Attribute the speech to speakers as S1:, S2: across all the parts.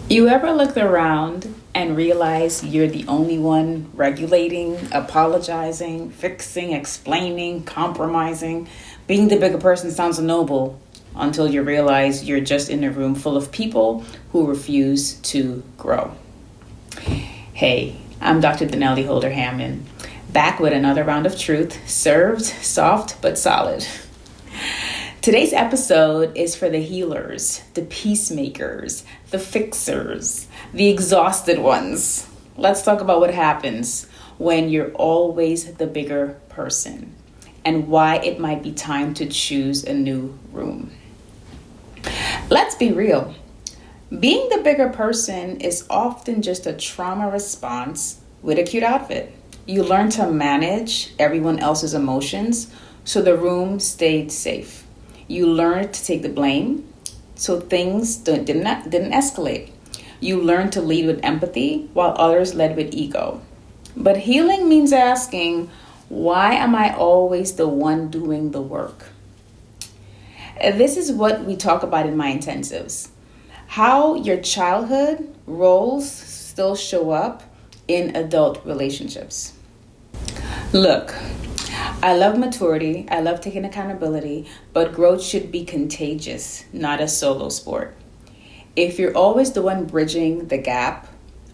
S1: You ever look around and realize you're the only one regulating, apologizing, fixing, explaining, compromising? Being the bigger person sounds noble until you realize you're just in a room full of people who refuse to grow. Hey, I'm Dr. Denelli Holder Hammond, back with another round of truth, served soft but solid. Today's episode is for the healers, the peacemakers, the fixers, the exhausted ones. Let's talk about what happens when you're always the bigger person and why it might be time to choose a new room. Let's be real. Being the bigger person is often just a trauma response with a cute outfit. You learn to manage everyone else's emotions so the room stayed safe. You learn to take the blame so things didn't escalate. You learn to lead with empathy while others led with ego. But healing means asking, why am I always the one doing the work? This is what we talk about in my intensives. How your childhood roles still show up in adult relationships. Look, I love maturity, I love taking accountability, but growth should be contagious, not a solo sport. If you're always the one bridging the gap,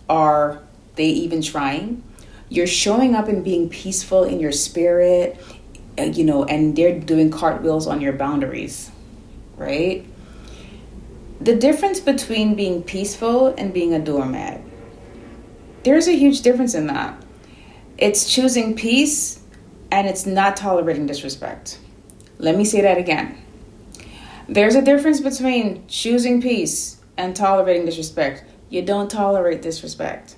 S1: are they even trying? You're showing up and being peaceful in your spirit, and they're doing cartwheels on your boundaries, right? The difference between being peaceful and being a doormat, there's a huge difference in that. It's choosing peace and it's not tolerating disrespect. Let me say that again. There's a difference between choosing peace and tolerating disrespect. You don't tolerate disrespect.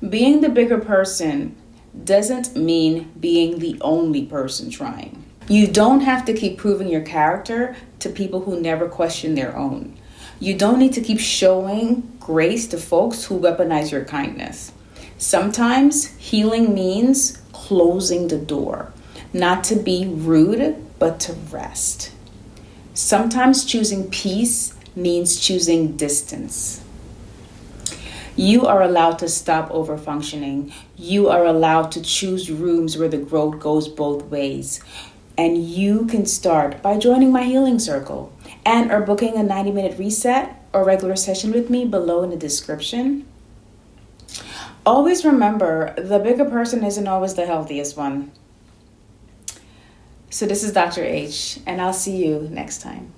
S1: Being the bigger person doesn't mean being the only person trying. You don't have to keep proving your character to people who never question their own. You don't need to keep showing grace to folks who weaponize your kindness. Sometimes healing means closing the door, not to be rude, but to rest. Sometimes choosing peace means choosing distance. You are allowed to stop overfunctioning. You are allowed to choose rooms where the growth goes both ways. And you can start by joining my healing circle or booking a 90-minute reset or regular session with me below in the description. Always remember, the bigger person isn't always the healthiest one. So this is Dr. H, and I'll see you next time.